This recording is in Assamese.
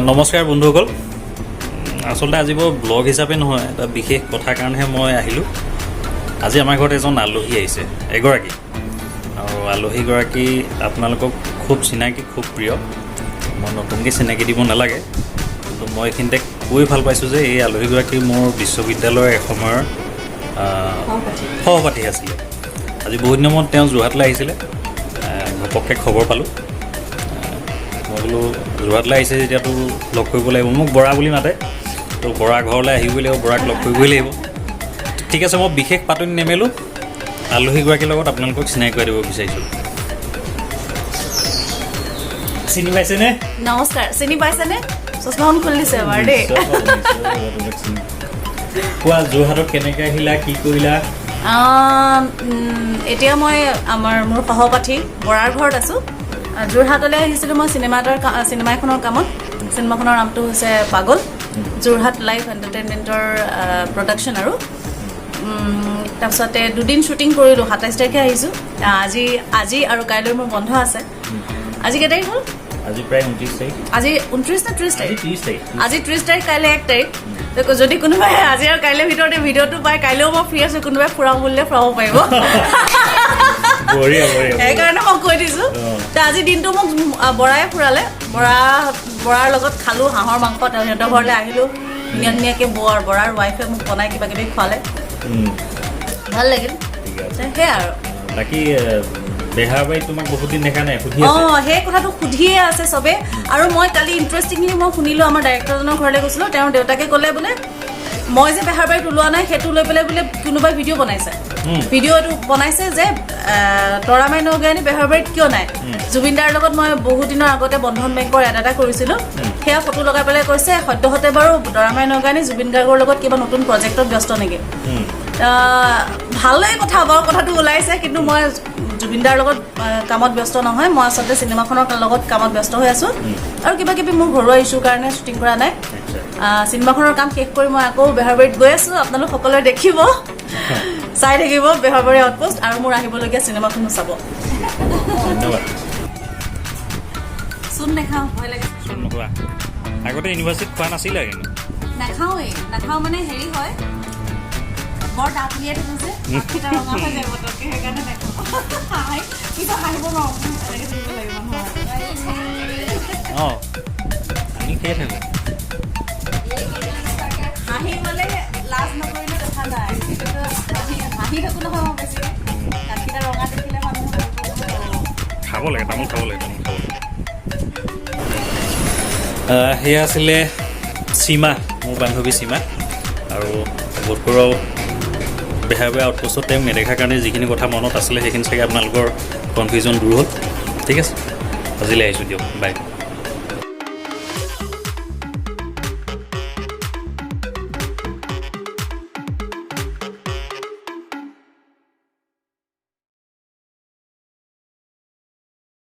নমস্কাৰ বন্ধুসকল আসলতে আজি ব্লগ হিচাপে নহয় এটা বিশেষ কথা কাৰণেহে মই আহিলোঁ আজি আমাৰ ঘৰত এজন আলহী আহিছে এগৰাকী আৰু আলহীগৰাকী আপোনালোকক খুব চিনাকি খুব প্ৰিয় মই নতুনকৈ চিনাকি দিব নালাগে তো মই এইখিনিতে কৈ ভাল পাইছোঁ যে এই আলহীগৰাকী মোৰ বিশ্ববিদ্যালয়ৰ এসময়ৰ সহপাঠী আছিলে আজি বহুত দিনৰ মূৰত তেওঁ যোৰহাটলৈ আহিছিলে ঘপককৈ খবৰ পালোঁ মই বোলো যোৰহাটলৈ আহিছে যেতিয়াতো লগ কৰিব লাগিব মোক বৰা বুলি মাতে তো বৰা ঘৰলৈ আহিবই লাগিব বৰাক লগ কৰিবই লাগিব ঠিক আছে মই বিশেষ পাতনি নেমেলোঁ আলহীগৰাকীৰ লগত আপোনালোকক চিনাকি কৰাই দিব বিচাৰিছোঁ চিনি পাইছেনে নমস্কাৰ চিনি পাইছেনে চশমাখন খুলি দিছে এবাৰ দেই কোৱা যোৰহাটত কেনেকৈ আহিলা কি কৰিলা এতিয়া মই মোৰ সহপাঠী বৰাৰ ঘৰত আছোঁ যোৰহাটলৈ আহিছিলোঁ মই চিনেমা এখনৰ কামত চিনেমাখনৰ নামটো হৈছে পাগল যোৰহাট লাইভ এণ্টাৰটেইনমেণ্টৰ প্ৰডাকশ্যন আৰু তাৰপিছতে দুদিন শ্বুটিং কৰিলোঁ 27 তাৰিখে আহিছোঁ আজি আৰু কাইলৈ মোৰ বন্ধ আছে আজি কেই তাৰিখ হ'ল আজি প্ৰায় 29 তাৰিখ আজি 29 নে 30 তাৰিখ আজি 30 তাৰিখ কাইলৈ 1 তাৰিখ যদি কোনোবাই আজি আৰু কাইলৈ ভিতৰতে ভিডিঅ'টো পাই কাইলৈও মই ফ্ৰী আছোঁ কোনোবাই ফুৰাম বুলিলে ফুৰাব পাৰিব সেইকাৰণে মই কৈ দিছোঁ আজি দিনটো মোক বৰাই ফুৰালে বৰাৰ লগত খালোঁ হাঁহৰ মাংস সিহঁতৰ ঘৰলৈ আহিলোঁ ধুনীয়া ধুনীয়াকৈ বৰাৰ ৱাইফে মোক বনাই কিবা কিবি খোৱালে ভাল লাগিল সেয়াই আৰু বাকী বেহাৰবাৰীত তোমাক বহুত দিন দেখা নাই সেই কথাটো সুধিয়ে আছে চবে আৰু মই কালি ইণ্টাৰেষ্টিংলি মই শুনিলোঁ আমাৰ ডাইৰেক্টৰজনৰ ঘৰলৈ গৈছিলোঁ তেওঁৰ দেউতাকে ক'লে বোলে মই যে বেহাৰবাৰীত ওলোৱা নাই সেইটো লৈ পেলাই বোলে কোনোবাই ভিডিঅ' বনাইছে ভিডিঅ'টো বনাইছে যে তৰামাই নগাঁৱনী বেহাৰবাৰীত কিয় নাই জুবিনদাৰ লগত মই বহুত দিনৰ আগতে বন্ধন বেংকৰ এটা কৰিছিলোঁ সেয়া ফটো লগাই পেলাই কৈছে সদ্যহতে বাৰু তৰামাই নগাঁৱনী জুবিন গাৰ্গৰ লগত কিবা নতুন প্ৰজেক্টত ব্যস্ত নেকি ভালেই কথা বাৰু কথাটো ওলাইছে কিন্তু মই জুবিনদাৰ লগত কামত ব্যস্ত নহয় মই আচলতে চিনেমাখনৰ লগত কামত ব্যস্ত হৈ আছোঁ আৰু কিবা কিবি মোৰ ঘৰুৱা ইছ্যুৰ কাৰণে শ্বুটিং কৰা নাই চিনেমাখনৰ কাম শেষ কৰি মই আকৌ বেহাৰবাৰীত গৈ আছোঁ আপোনালোক সকলোৱে দেখিব চাই থাকিব বেহাৰবাৰী আউটপোষ্ট আৰু মোৰ আহিবলগীয়া চিনেমাখনো চাব ধন্যবাদ চোন নাখাওঁ ভয় লাগে আগতে ইউনিভাৰ্চিটিত খোৱা নাছিলে কিন্তু নাখাওঁ মানে হেৰি হয় বৰ দাঁত উলিয়াই থাকোঁ যে দাঁতকেইটা ৰঙা হৈ যায় বতৰকৈ সেইকাৰণে নাখাওঁ কিন্তু হাঁহিব নোৱাৰোঁ এনেকৈ থাকিব লাগিব অঁ আমি খাই থাকোঁ হাঁহি মানে লাজ নকৰিলে দেখা যায় হাঁহি থাকোঁ নহয় মই বেছিকৈ দাঁতকেইটা ৰঙা দেখিলে মানুহ খাব লাগে তামোল খাব লাগে সেয়া আছিলে সীমা মোৰ বান্ধৱী সীমা আৰু বোধকৰো বেহাৰবাৰী আউটপোষ্টত তেওঁক নেদেখাৰ কাৰণে যিখিনি কথা মনত আছিলে সেইখিনি চাগে আপোনালোকৰ কনফিউজন দূৰ হ'ল ঠিক আছে আজিলৈ আহিছোঁ দিয়ক বাই